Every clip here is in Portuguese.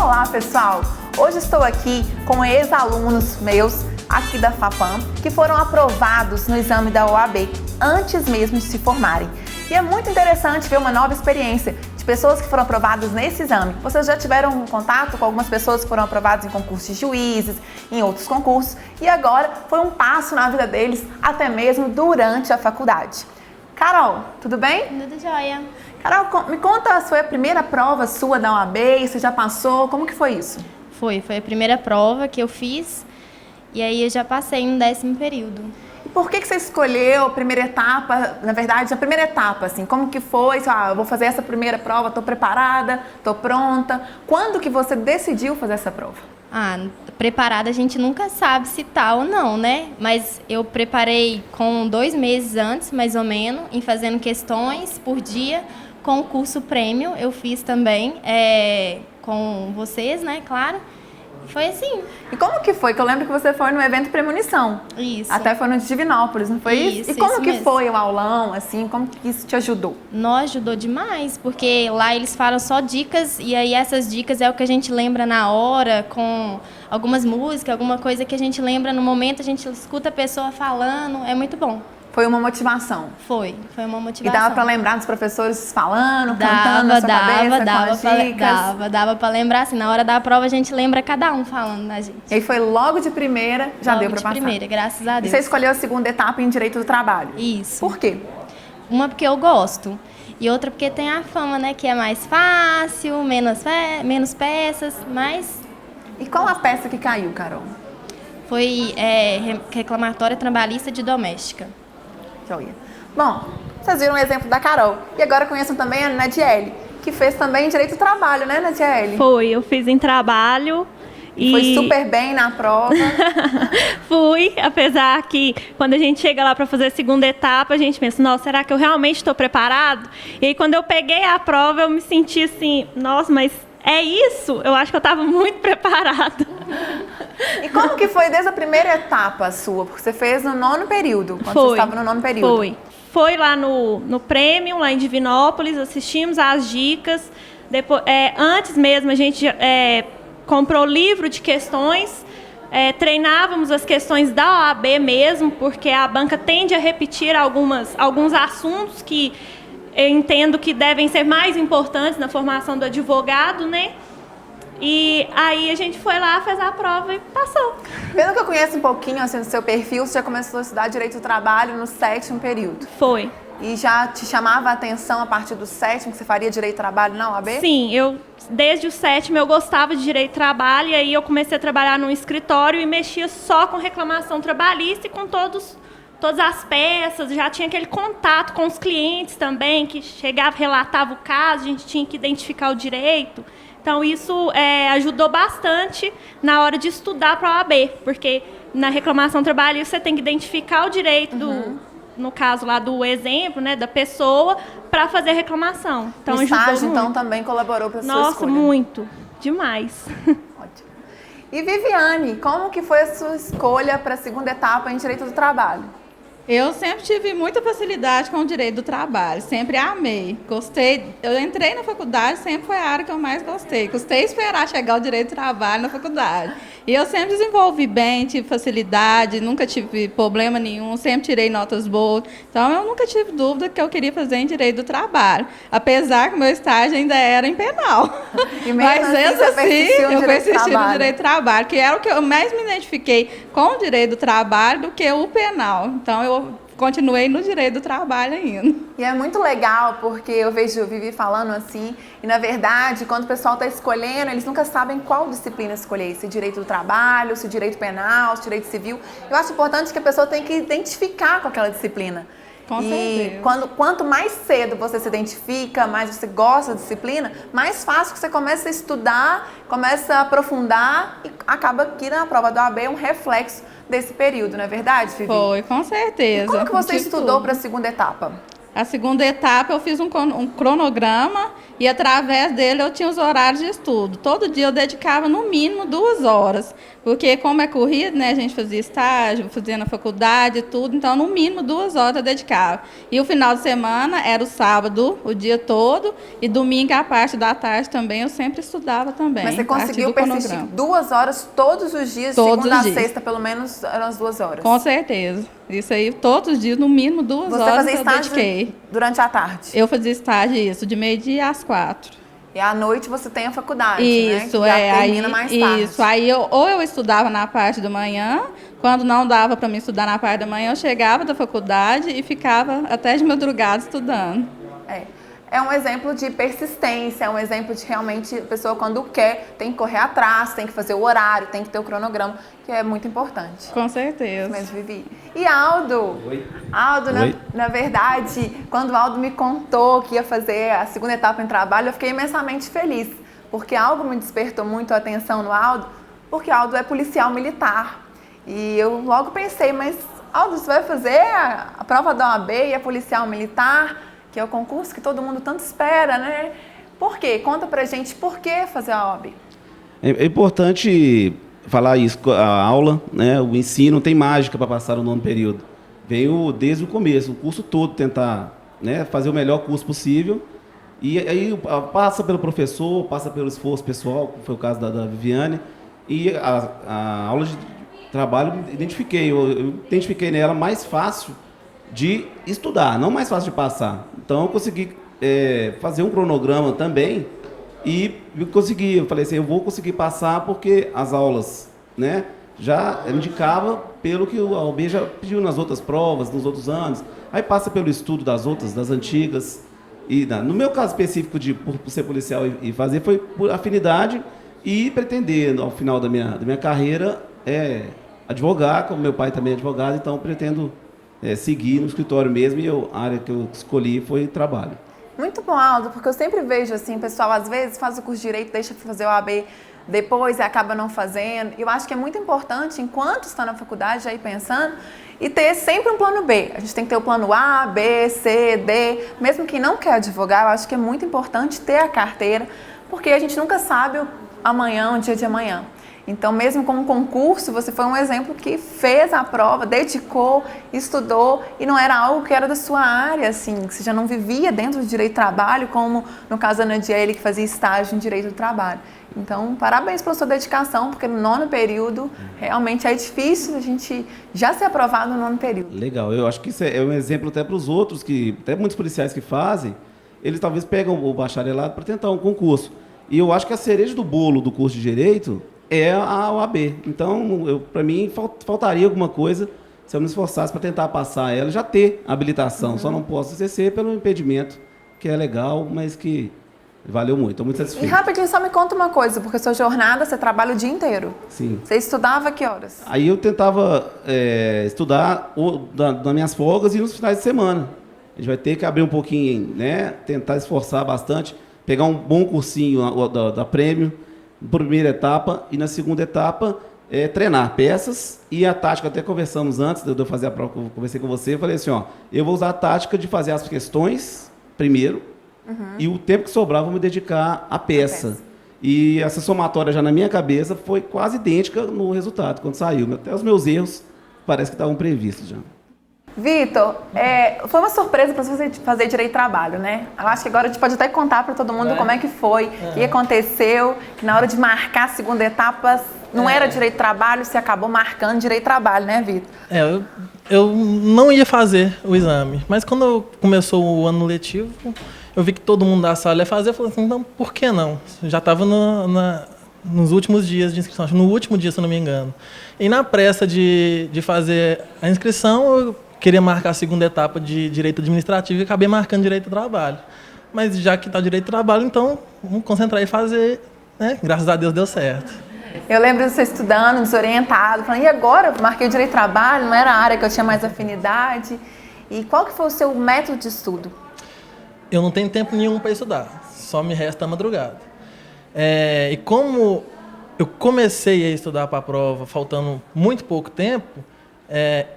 Olá, pessoal! Hoje estou aqui com ex-alunos meus aqui da FAPAM que foram aprovados no exame da OAB antes mesmo de se formarem. E é muito interessante ver uma nova experiência de pessoas que foram aprovadas nesse exame. Vocês já tiveram contato com algumas pessoas que foram aprovadas em concursos de juízes, em outros concursos, e agora foi um passo na vida deles, até mesmo durante a faculdade. Carol, tudo bem? Tudo jóia. Carol, me conta, foi a primeira prova sua da OAB, você já passou, como que foi isso? Foi a primeira prova que eu fiz e aí eu já passei no 10º período. E por que você escolheu a primeira etapa, na verdade, a primeira etapa, assim, como que foi? Eu vou fazer essa primeira prova, estou preparada, estou pronta. Quando que você decidiu fazer essa prova? Preparada a gente nunca sabe se tá ou não, né? Mas eu preparei com 2 meses antes, mais ou menos, em fazendo questões por dia, com o curso prêmio eu fiz também, com vocês, né, claro. Foi assim. E como que foi? Que eu lembro que você foi no evento Premonição. Isso. Até foi no Divinópolis, não foi isso? E como que mesmo. foi o aulão, assim, como que isso te ajudou? Nos ajudou demais, porque lá eles falam só dicas, e aí essas dicas é o que a gente lembra na hora, com algumas músicas, alguma coisa que a gente lembra no momento, a gente escuta a pessoa falando, é muito bom. Foi uma motivação? Foi uma motivação. E dava para lembrar dos professores falando, cantando na sua cabeça, com as dicas? Dava para lembrar, assim, na hora da prova a gente lembra cada um falando na gente. E aí foi logo de primeira, já deu para passar? Logo de primeira, graças a Deus. E você escolheu a segunda etapa em Direito do Trabalho? Isso. Por quê? Uma porque eu gosto, e outra porque tem a fama, né, que é mais fácil, menos peças, mas... E qual a peça que caiu, Carol? Foi reclamatória trabalhista de doméstica. Joia. Bom, vocês viram o exemplo da Carol. E agora conheçam também a Nadiele, que fez também Direito do Trabalho, né, Nadiele? Eu fiz em trabalho. E foi super bem na prova. Fui, apesar que quando a gente chega lá para fazer a segunda etapa, a gente pensa, nossa, será que eu realmente estou preparado? E aí quando eu peguei a prova, eu me senti assim, nossa, mas é isso? Eu acho que eu estava muito preparada. E como que foi desde a primeira etapa sua? Porque você fez no 9º período, quando você estava no 9º período. Foi lá no Premium, lá em Divinópolis, assistimos às dicas. Depois, antes mesmo, a gente comprou livro de questões, treinávamos as questões da OAB mesmo, porque a banca tende a repetir alguns assuntos que eu entendo que devem ser mais importantes na formação do advogado, né? E aí a gente foi lá, fez a prova e passou. Pelo que eu conheço um pouquinho assim, do seu perfil, você já começou a estudar Direito do Trabalho no 7º período. Foi. E já te chamava a atenção a partir do 7º que você faria Direito do Trabalho na OAB? Sim, desde o 7º eu gostava de Direito do Trabalho, e aí eu comecei a trabalhar num escritório e mexia só com reclamação trabalhista e com todas as peças, já tinha aquele contato com os clientes também, que chegava, relatava o caso, a gente tinha que identificar o direito. Então, isso ajudou bastante na hora de estudar para a OAB, porque na reclamação trabalhista você tem que identificar o direito, no caso lá do exemplo, né, da pessoa, para fazer a reclamação. Então, o estágio, então, também colaborou para a sua escolha? Nossa, muito. Demais. Ótimo. E Viviane, como que foi a sua escolha para a segunda etapa em Direito do Trabalho? Eu sempre tive muita facilidade com o direito do trabalho, sempre amei, gostei. Eu entrei na faculdade, sempre foi a área que eu mais gostei. Custei esperar chegar o direito do trabalho na faculdade. E eu sempre desenvolvi bem, tive facilidade, nunca tive problema nenhum, sempre tirei notas boas. Então, eu nunca tive dúvida que eu queria fazer em direito do trabalho, apesar que o meu estágio ainda era em penal. E mesmo eu persisti no direito do trabalho, que era o que eu mais me identifiquei com o direito do trabalho do que o penal. Então, eu continuei no direito do trabalho ainda. E é muito legal, porque eu vejo o Vivi falando assim, e na verdade, quando o pessoal está escolhendo, eles nunca sabem qual disciplina escolher, se direito do trabalho, se direito penal, se direito civil. Eu acho importante que a pessoa tenha que identificar com aquela disciplina. Com certeza. Quanto mais cedo você se identifica, mais você gosta da disciplina, mais fácil que você começa a estudar, começa a aprofundar e acaba que na prova da OAB é um reflexo desse período, não é verdade, Vivi? Foi, com certeza. E como que você estudou para a segunda etapa? A segunda etapa eu fiz um cronograma e através dele eu tinha os horários de estudo. Todo dia eu dedicava no mínimo 2 horas, porque como é corrido, né, a gente fazia estágio, fazia na faculdade e tudo, então no mínimo 2 horas eu dedicava. E o final de semana era o sábado, o dia todo, e domingo a parte da tarde também eu sempre estudava também. Mas você conseguiu persistir 2 horas todos os dias, segunda a sexta, pelo menos eram as 2 horas? Com certeza. Isso aí, todos os dias, no mínimo 2 horas fazia eu estágio dediquei. Durante a tarde? Eu fazia estágio, isso, de meio-dia às 4. E à noite você tem a faculdade, isso, né? Que já termina mais tarde. Isso, aí ou eu estudava na parte da manhã, quando não dava para mim estudar na parte da manhã, eu chegava da faculdade e ficava até de madrugada estudando. É um exemplo de persistência, é um exemplo de realmente a pessoa quando quer, tem que correr atrás, tem que fazer o horário, tem que ter o cronograma, que é muito importante. Com certeza. Mas, Vivi. E Aldo? Oi. Aldo, Oi. Na verdade, quando o Aldo me contou que ia fazer a segunda etapa em trabalho, eu fiquei imensamente feliz, porque algo me despertou muito a atenção no Aldo, porque Aldo é policial militar. E eu logo pensei, mas Aldo, você vai fazer a prova da OAB e é policial militar, que é o concurso que todo mundo tanto espera, né? Por quê? Conta pra gente por que fazer a OAB. É importante falar isso, a aula, né, o ensino não tem mágica para passar no 9º período. Veio desde o começo, o curso todo tentar, né, fazer o melhor curso possível. E aí passa pelo professor, passa pelo esforço pessoal, como foi o caso da Viviane. E a aula de trabalho eu identifiquei nela mais fácil de estudar, não mais fácil de passar. Então eu consegui fazer um cronograma também e eu falei assim, eu vou conseguir passar porque as aulas, né, já indicava pelo que a OAB já pediu nas outras provas, nos outros anos. Aí passa pelo estudo das outras, das antigas. E no meu caso específico por ser policial e fazer foi por afinidade e pretender ao final da minha carreira advogar, como meu pai também é advogado, então pretendo seguir no escritório mesmo, e a área que eu escolhi foi trabalho. Muito bom, Aldo, porque eu sempre vejo assim, pessoal às vezes faz o curso de Direito, deixa de fazer o OAB depois e acaba não fazendo. Eu acho que é muito importante, enquanto está na faculdade, já ir pensando e ter sempre um plano B. A gente tem que ter o plano A, B, C, D. Mesmo quem não quer advogar, eu acho que é muito importante ter a carteira, porque a gente nunca sabe o dia de amanhã. Então, mesmo com um concurso, você foi um exemplo que fez a prova, dedicou, estudou, e não era algo que era da sua área, assim, que você já não vivia dentro do direito do trabalho, como no caso da Nadiele, que fazia estágio em direito do trabalho. Então, parabéns pela sua dedicação, porque no 9º período, realmente é difícil a gente já ser aprovado no 9º período. Legal, eu acho que isso é um exemplo até para os outros, até muitos policiais que fazem, eles talvez pegam o bacharelado para tentar um concurso. E eu acho que a cereja do bolo do curso de Direito é a OAB. Então, para mim, faltaria alguma coisa se eu me esforçasse para tentar passar ela, já ter habilitação. Só não posso exercer pelo impedimento, que é legal, mas que valeu muito. Estou muito satisfeito. E rapidinho, só me conta uma coisa, porque sua jornada, você trabalha o dia inteiro. Sim. Você estudava que horas? Aí eu tentava estudar nas minhas folgas e nos finais de semana. A gente vai ter que abrir um pouquinho, né? Tentar esforçar bastante, pegar um bom cursinho da Prêmio, na primeira etapa, e na segunda etapa treinar peças e a tática. Até conversamos antes de eu fazer a prova, eu conversei com você, eu falei assim, eu vou usar a tática de fazer as questões primeiro, e o tempo que sobrar vou me dedicar à peça. E essa somatória já na minha cabeça foi quase idêntica no resultado, quando saiu. Até os meus erros parece que estavam previstos já. Vitor, foi uma surpresa para você fazer direito de trabalho, né? Eu acho que agora a gente pode até contar para todo mundo como é que foi, o que aconteceu, que na hora de marcar a segunda etapa não era direito de trabalho, você acabou marcando direito de trabalho, né, Vitor? Eu não ia fazer o exame, mas quando começou o ano letivo, eu vi que todo mundo da sala ia fazer, eu falei assim, então por que não? Já estava nos últimos dias de inscrição, acho que no último dia, se eu não me engano. E na pressa de fazer a inscrição, eu queria marcar a segunda etapa de Direito Administrativo e acabei marcando Direito do Trabalho. Mas já que está Direito do Trabalho, então vamos concentrar e fazer, né? Graças a Deus deu certo. Eu lembro de você estudando, desorientado, falando, e agora? Marquei o Direito do Trabalho, não era a área que eu tinha mais afinidade. E qual que foi o seu método de estudo? Eu não tenho tempo nenhum para estudar, só me resta a madrugada. E como eu comecei a estudar para a prova faltando muito pouco tempo,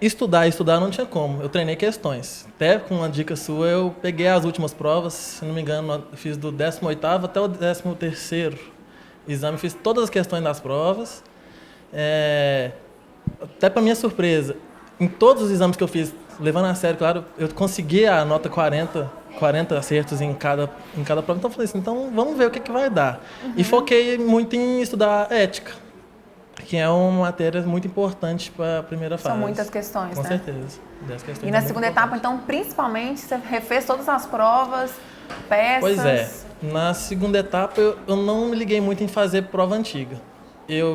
Estudar não tinha como. Eu treinei questões. Até com uma dica sua, eu peguei as últimas provas, se não me engano, eu fiz do 18º até o 13º exame, fiz todas as questões das provas. Até para minha surpresa, em todos os exames que eu fiz, levando a sério, claro, eu consegui a nota 40 acertos em cada prova. Então eu falei assim, então vamos ver o que vai dar. E foquei muito em estudar ética, que é uma matéria muito importante para a primeira fase. São muitas questões, Com né? certeza. 10 questões E na segunda etapa, então, principalmente, você refez todas as provas, peças? Pois é. Na segunda etapa, eu não me liguei muito em fazer prova antiga.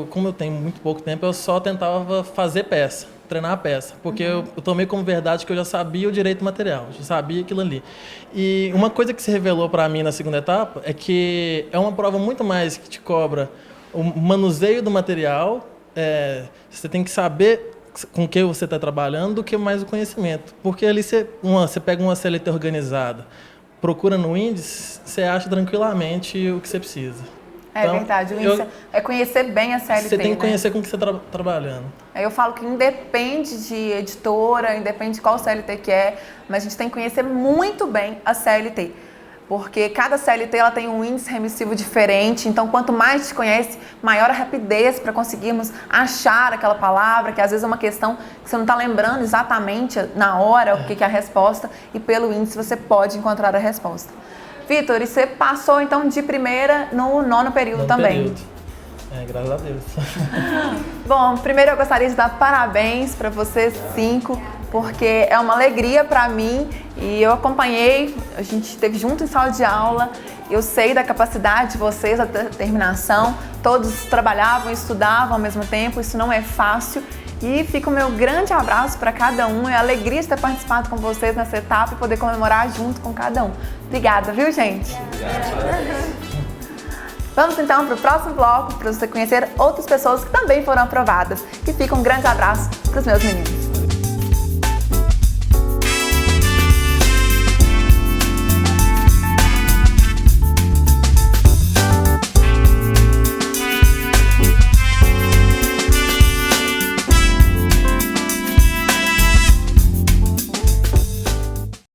Como eu tenho muito pouco tempo, eu só tentava fazer peça, treinar a peça. Porque eu tomei como verdade que eu já sabia o direito material, já sabia aquilo ali. E uma coisa que se revelou para mim na segunda etapa é que é uma prova muito mais que te cobra o manuseio do material, você tem que saber com o que você está trabalhando do que mais o conhecimento. Porque ali você pega uma CLT organizada, procura no índice, você acha tranquilamente o que você precisa. Então, Verdade, o índice é conhecer bem a CLT, você tem que né? conhecer com o que você está trabalhando. Eu falo que independe de editora, independe de qual CLT que é, mas a gente tem que conhecer muito bem a CLT. Porque cada CLT ela tem um índice remissivo diferente, então quanto mais a gente conhece, maior a rapidez para conseguirmos achar aquela palavra, que às vezes é uma questão que você não está lembrando exatamente na hora o que é a resposta, e pelo índice você pode encontrar a resposta. Vitor, e você passou então de primeira no 9º período também? Graças a Deus. Bom, primeiro eu gostaria de dar parabéns para vocês 5, porque é uma alegria para mim e eu acompanhei, a gente esteve junto em sala de aula, eu sei da capacidade de vocês, da determinação, todos trabalhavam e estudavam ao mesmo tempo, isso não é fácil. E fica o meu grande abraço para cada um, é a alegria de ter participado com vocês nessa etapa e poder comemorar junto com cada um. Obrigada, viu, gente? Vamos então para o próximo bloco, para você conhecer outras pessoas que também foram aprovadas. E fica um grande abraço para os meus meninos.